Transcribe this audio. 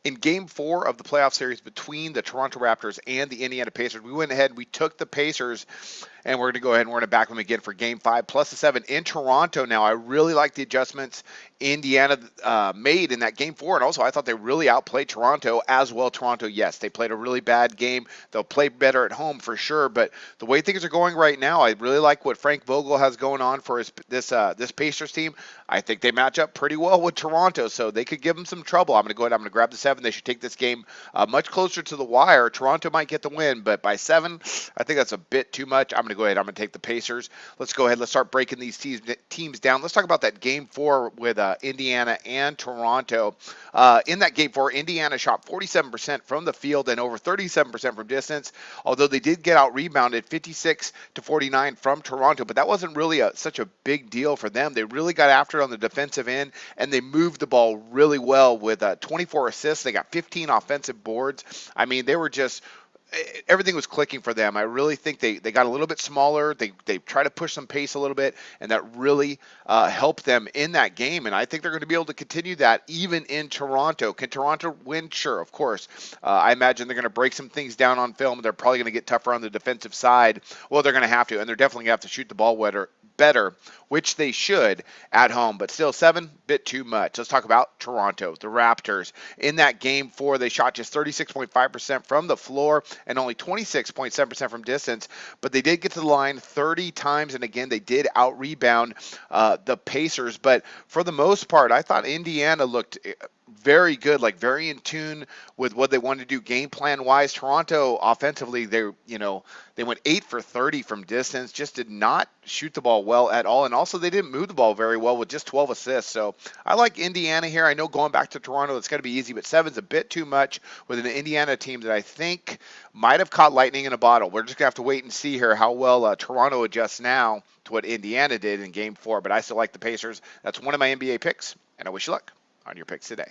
In game 4 of the playoff series between the Toronto Raptors and the Indiana Pacers, we went ahead and we took the Pacers, and we're going to go ahead and we're going to back them again for game 5 plus the 7 in Toronto. Now, I really like the adjustments Indiana made in that game 4, and also I thought they really outplayed Toronto as well. Toronto, yes, they played a really bad game. They'll play better at home for sure, but the way things are going right now, I really like what Frank Vogel has going on for this Pacers team. I think they match up pretty well with Toronto, so they could give them some trouble. I'm going to go ahead. I'm going to grab the 7. They should take this game much closer to the wire. Toronto might get the win, but by 7, I think that's a bit too much. I'm going to go ahead. I'm going to take the Pacers. Let's go ahead. Let's start breaking these teams down. Let's talk about that game 4 with Indiana and Toronto. In that game 4, Indiana shot 47% from the field and over 37% from distance, although they did get out rebounded 56-49 from Toronto, but that wasn't really such a big deal for them. They really got after it on the defensive end, and they moved the ball really well with 24 assists. They got 15 offensive boards. I mean, they were just everything was clicking for them. I really think they got a little bit smaller. They try to push some pace a little bit, and that really helped them in that game. And I think they're going to be able to continue that even in Toronto. Can Toronto win? Sure, of course. I imagine they're going to break some things down on film. They're probably going to get tougher on the defensive side. Well, they're going to have to, and they're definitely going to have to shoot the ball better, which they should at home, but still 7, bit too much. Let's talk about Toronto, the Raptors. In that game 4, they shot just 36.5% from the floor and only 26.7% from distance, but they did get to the line 30 times, and again, they did out-rebound the Pacers, but for the most part, I thought Indiana looked very good, like very in tune with what they wanted to do game plan wise. Toronto offensively, they went 8 for 30 from distance, just did not shoot the ball well at all, and also they didn't move the ball very well with just 12 assists. So I like Indiana here. I know going back to Toronto, it's going to be easy, but 7's a bit too much with an Indiana team that I think might have caught lightning in a bottle. We're just going to have to wait and see here how well Toronto adjusts now to what Indiana did in game 4, but I still like the Pacers. That's one of my NBA picks, and I wish you luck on your picks today.